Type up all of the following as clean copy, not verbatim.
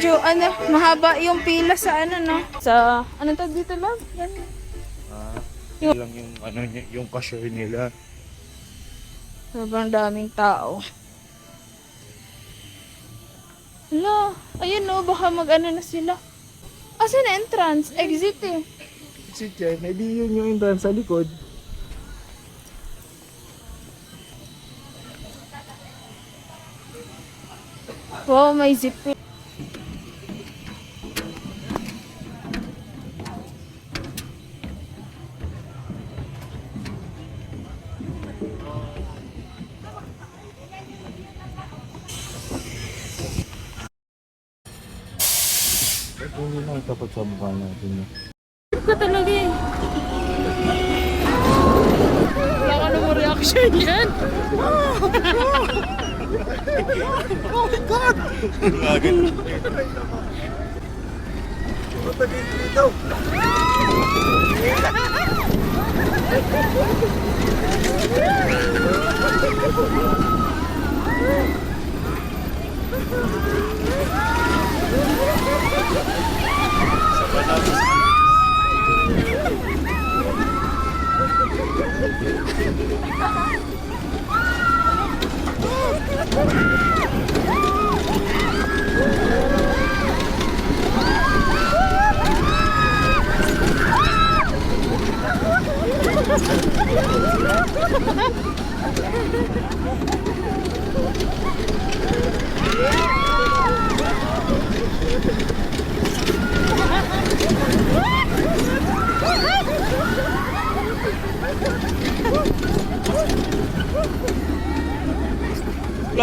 medyo mahaba yung pila sa no? Sa ano tawag dito lang? Yan. Yun lang yung yung cashier nila. Sobrang daming tao. Hala, ayun baka na sila. Asan na entrance? Exit eh. Si Chen, edi yun yung entrance sa likod. Wow, may zip eh. Hindi lang tapat sa mukha natin. Ka talaga eh. Wala ka naman reaction yan. Oh my God! Agad. Matagin dito.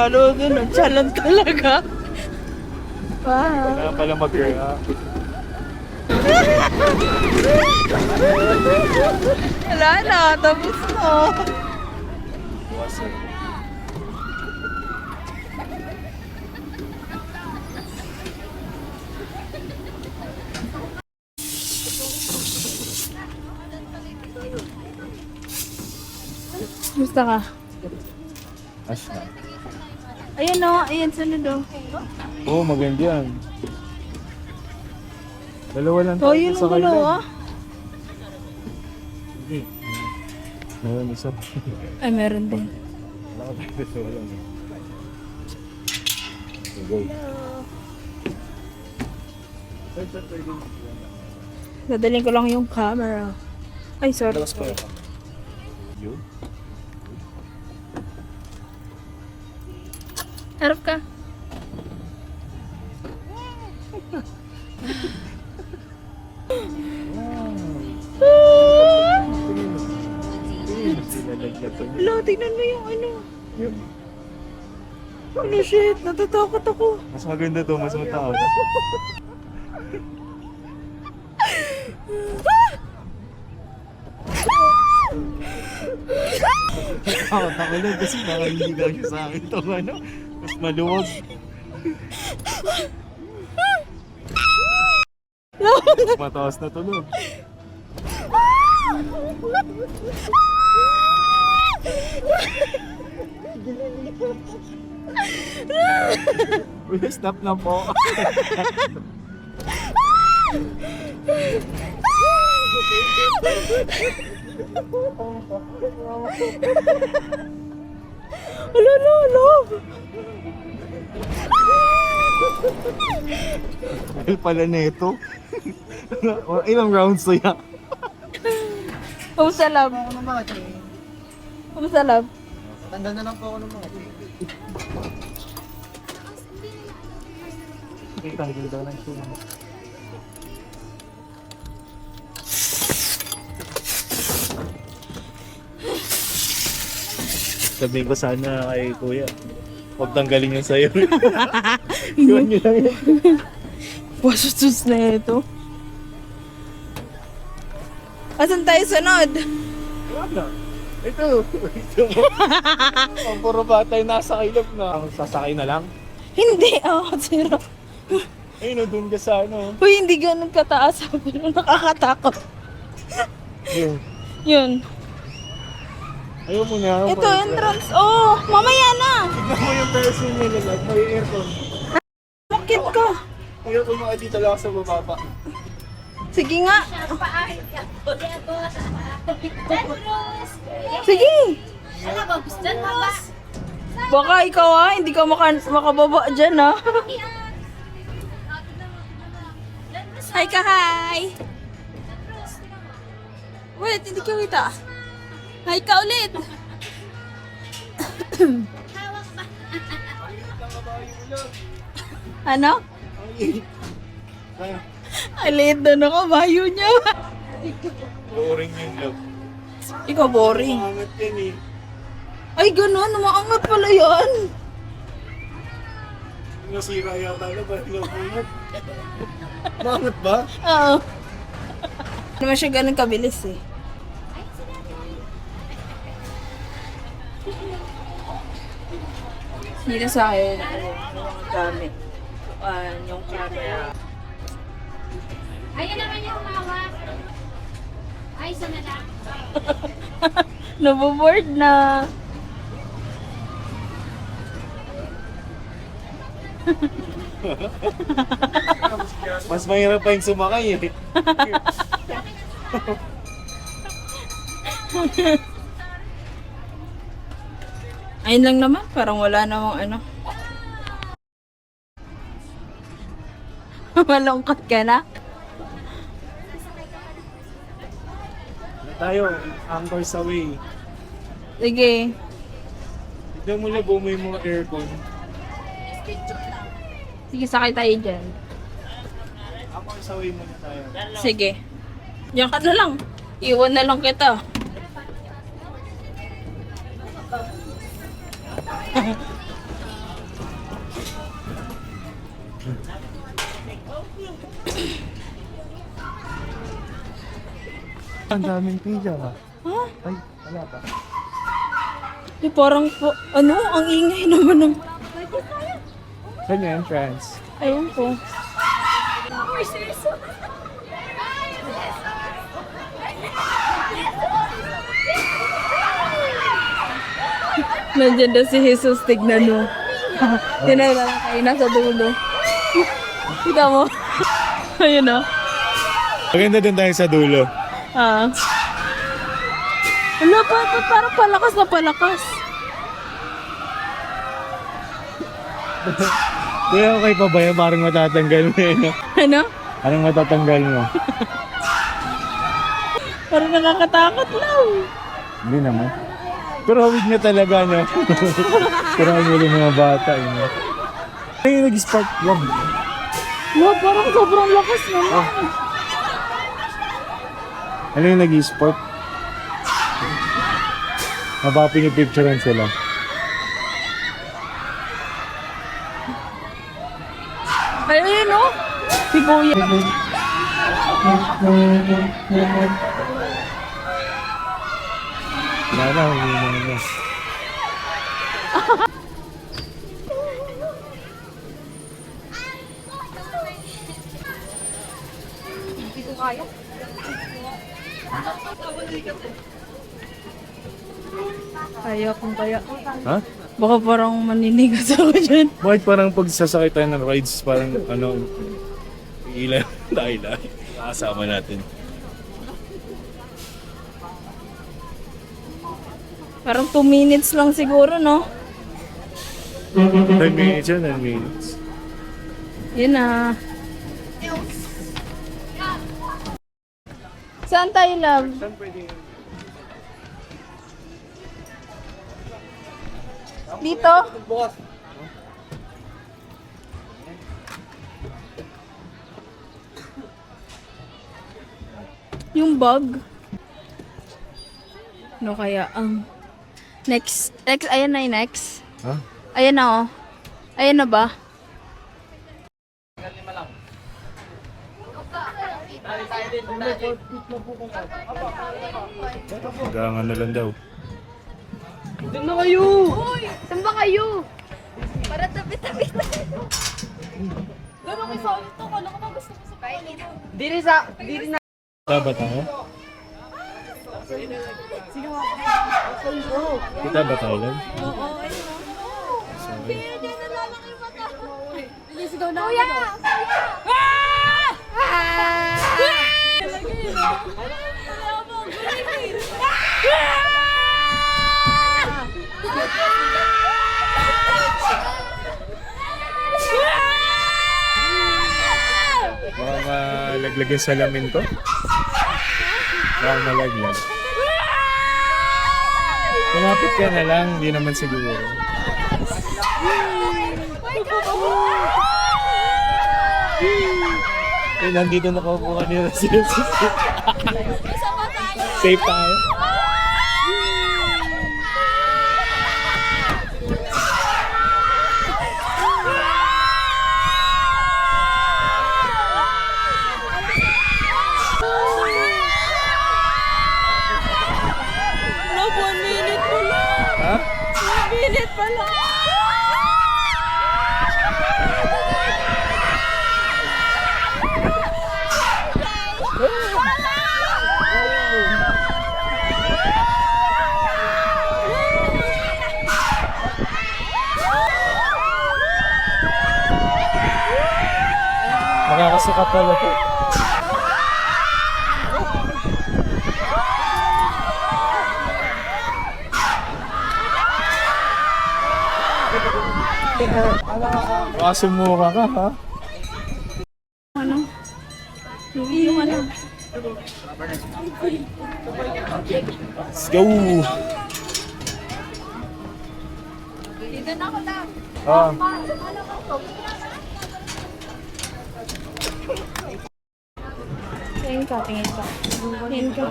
Lalo dun, nagsalan talaga. Wow. Kaya pala mag-react. Wala na, tapos na. Gusto ka? Asya. Ayan ayan sunod Oo, maganda yan. Dalawa lang Oh, yun ang dalawa. Hindi. Meron isa. Ay, meron din. Wala ka tayo dalawa lang. Go. Dadalhin ko lang yung camera. Ay, sorry. Lakas pa yun. Yun? Harap ka. Hello, tignan mo yung Ano shit, natatakot ako. Mas maganda to, mas matao. Takot ako lang kasi baka hindi ka siya sa akin to mas maluwag. Mas mataas na tulog. Stop na po. Alo. Mahal pala neto. Ilang rounds to yan? Umusalab. Umusalab. Tanggal na lang po ako ng mga Tanggal daw ng shoe. Sabihin ko sana kay kuya, huwag tanggalin yung sayo. Iwan nyo lang yun. Wasus na ito. Asan tayo sunod? Wala. Ito. Ang puro bata yung nasa ilog na. Ang sasakay na lang. Hindi, zero. Ayun, doon ka sa ano. Uy, hindi ganun kataas. Pero nakakatakot. Ayun. Yun. Ayaw mo na. Ito, entrance. Oh, mamaya na. Tignan mo yung person nila. May aircon. Makit ka. Kaya kumain dito lang sa baba. Sige nga. Sige. Baka ikaw hindi ka makababa dyan Hi ka, hi. Wait, hindi ka kita. Hi ka ulit. Ano? Ang liit na nakabayo niya. Boring yun lang. Ikaw boring. Angat yan eh. Ay, ganun. Maangat pala yan. Nasira yata na ba? Nakungat. Mangat ba? Oo. Hindi naman siya ganun kabilis eh. Dito sa akin, yung gamit. Yung camera. Ayun naman yung hawak. Ay, isa na lang. Naboboard na. Mas mahirap pa yung sumakay eh. Ayun lang naman, parang wala namang ano. Malungkot ka na? Tayo, anchors away. Sige. Tignan mo na mo yung mga aircon. Sige, sakay tayo dyan. Anchors away muna tayo. Sige. Diyan ka na lang. Iwan na lang kita. Ang daming pizza ba? Ha? Ay, wala pa. Parang po, ang ingay naman ng... Saan yung entrance? Ayun po. Nandiyan daw si Jesus, tignan mo. Tinala lang kayo, nasa dulo. Kita mo? Ayun Maganda din tayo sa dulo. Wala pa, parang palakas na palakas. Kaya okay pa ba yan? Parang matatanggal mo yun. Ano? Anong matatanggal mo? Parang nakakatakot lang. Hindi naman. Pero hawig na talaga, no? Pero ang yung mga bata, yun. Ay, nag-spark vlog. Wow, parang sobrang lakas naman. Ano yung nag-sport? Mabaka pinipicturean sila. Ayun, si Kuya. Wala na, humingi na. Kaya kung kaya. Ha? Baka parang maninigas ako dyan. Bakit parang pag sasakay tayo ng rides, parang ano, ilan tayo lang. Nakasama natin. Parang 2 minutes lang siguro, no? 10 minutes yun, 10 minutes. Yun na. Saan tayo, love? Saan pwede yun? Dito? Bukas. Yung bug. No kaya ang next, ayan na yung next. Ha? Ayan na Ayan na ba? Gangan na lang daw. Doon na kayo! Uy! Saan ba kayo? Para tabi-tabi tayo. Gano'n kayo sa ulit to. Kala ko na gusto ko sa kainin. Diri na. Kita ba tayo? Kita ba tayo lang? Oo, ayun. Sorry. Kaya dyan na lalaki mata. Sumisigaw na Kuya! Baka malaglag yung salamin ko. Baka malaglag. Kumapit ka na lang, hindi naman siguro. Eh, nandito nakaupo ka nila siya. Safe tayo. No, 1 minute pala. Ha? 1 minute pala. Makakasuka pala to. Baka sumuka ka, ha? Let's go! Dito na ako lang. Ah, Tingin ka, tingin ka. Tingin ka.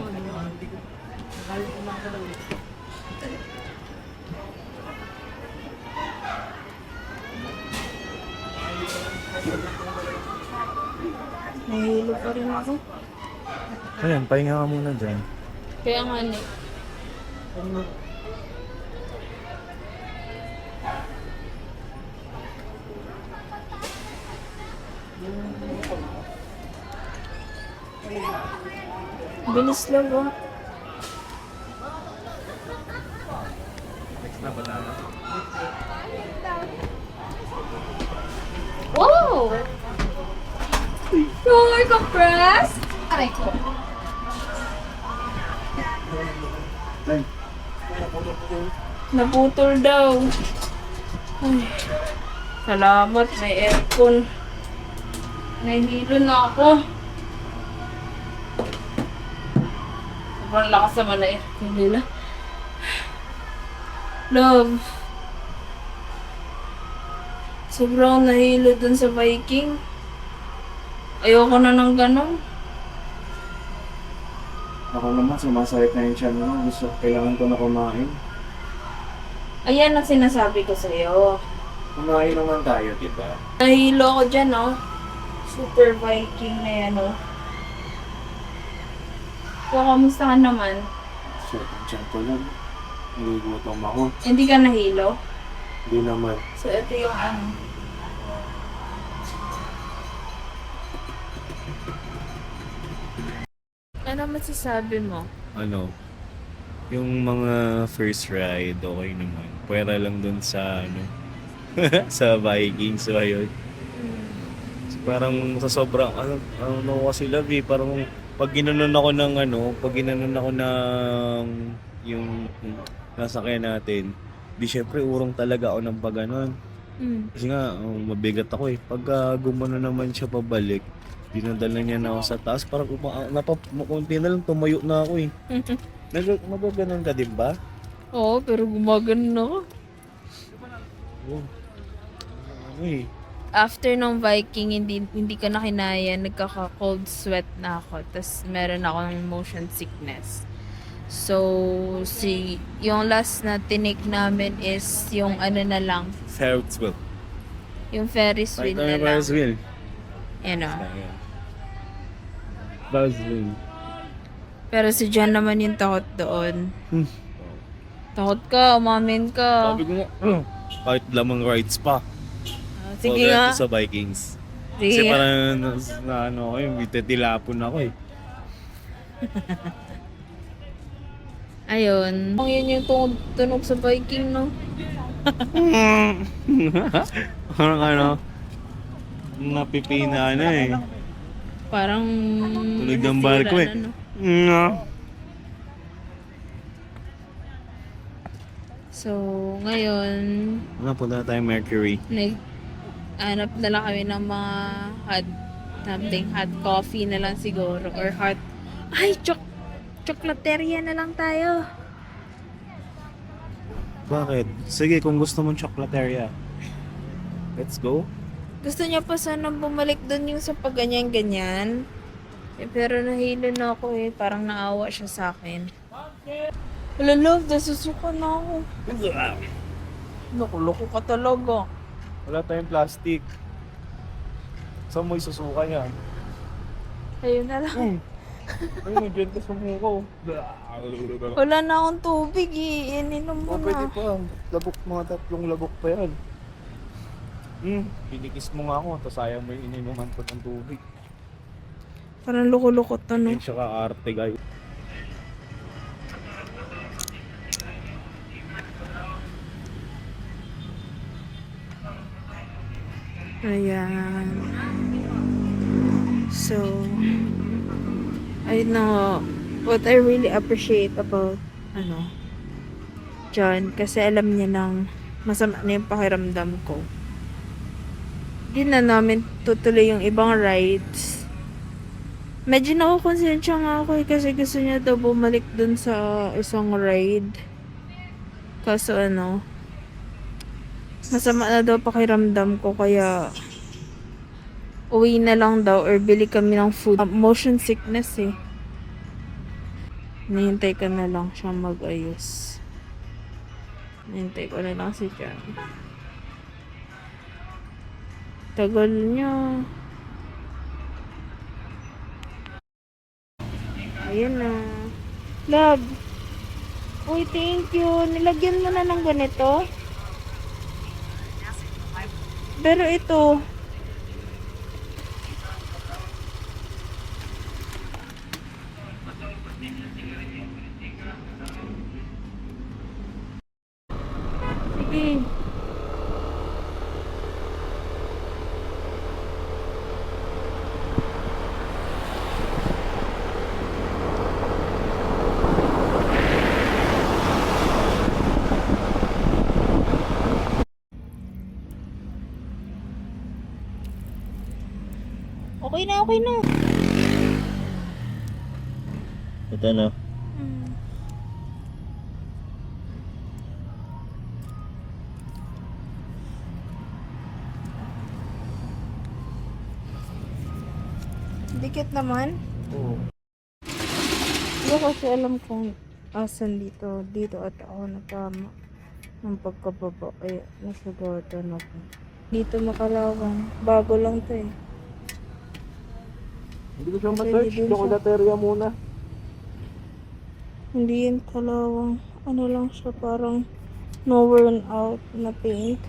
Nahihilo pa rin ako. ayan, pahinga ka muna dyan. Kaya nga ni. Bilis lang oh. Wow! Roller compress? Aray ko. Naputol daw. Ay, salamat, may aircon. Nahihilo na ako. Sobrang lakas naman na aircon nila. Love. Sobrang nahilo dun sa Viking. Ayoko na ng ganun. Ako naman, sumasakit na yung tiyan mo. Gusto, kailangan ko na kumain. Ayan ang sinasabi ko sa'yo. Kumain naman tayo, diba? Nahilo ako dyan, oh. Super Viking na yan, oh. So, kamusta ka naman? So, ang tiyan ko lang. Niligutom ako. Hindi ka nahilo? Hindi naman. So, ito yung ano. Ano masasabi mo? Ano, yung mga first ride, okay naman. Pwera lang dun sa, ano, sa Viking. So, ayun. So, parang sa sobrang, ano kasi love eh, parang pag ginanon ako ng, pag ginanon ako ng, yung nasakyan natin, di syempre urong talaga ako ng pag ganon. Kasi nga, mabigat ako eh. Pag gumano naman siya pabalik, dinadala niya na ako sa taas, parang konti na lang, tumayo na ako eh. Magaganon ka din ba? Oo, pero gumagano na ako. Oo. Ano eh. After nung Viking, hindi ka na kinaya, nagkaka-cold sweat na ako. Tapos meron akong motion sickness. So, yung last na tinik namin is yung ano na lang, Ferris wheel. yung Ferris wheel na lang. Ferris wheel. Yan o. Ferris wheel. Pero si John naman yung takot doon. Takot ka, umamin ka. Sabi ko nga, kahit lamang rides pa. Sige Over nga. to sa Vikings. Sige Kasi nga. parang na ano ako yung titilapon ako eh. Ayun. Yun yung tunog sa Viking, no? Parang ano, Napipina na eh. Parang... Tulog ng barko eh. nasira na, no? Nga. So, ngayon, Ano, punta na tayo Mercury. hanap na lang kami ng mga hot coffee na lang siguro. Or chocolateria na lang tayo. Bakit? Sige, kung gusto mong chocolateria. Let's go. Gusto niya pa sana bumalik doon yung sa pagganyan-ganyan. Eh, pero nahilo na ako eh. Parang naawa siya sa akin. Wala love, nasusuka na ako. Nakuloko ka talaga. Wala tayong plastic. Saan mo isusuka yan? Ayun na lang. Ay, may dyan ka sa mukha. Wala na akong tubig eh. Ininom mo O, pwede na. pa. Labok, mga 3 labok pa yan. Pinikis mo nga ako. Tapos sayang mo yung ininuman ko ng tubig. Parang loko-loko to, no? Yan siya ka-arte, guys. Ayan. So, I know what I really appreciate about, John, kasi alam niya nang masama na yung pakiramdam ko. Hindi na namin tutuloy yung ibang rides. Medyo nakukonsensya nga ako eh, kasi gusto niya daw bumalik dun sa isang ride. Kaso masama na daw pakiramdam ko, kaya uwi na lang daw or bili kami ng food. Motion sickness eh. Nihintay ko na lang siya mag-ayos. Nihintay ko na lang si Jan. Tagal niya. Ayan na. Love. Uy, thank you. Nilagyan mo na ng ganito. Pero ito, sige. Okay na, okay na. Ito na. Dikit naman. Oo. Hindi kasi alam kung asan dito. Dito at ako natama ng pagkababa. Kaya nasagatan ako. Dito Makalawang. Bago lang to eh. Hindi ko siya Pwede ma-search. din siya. Chocolateria muna. Hindi yan Kalawang. Ano lang siya, parang no worn out na paint.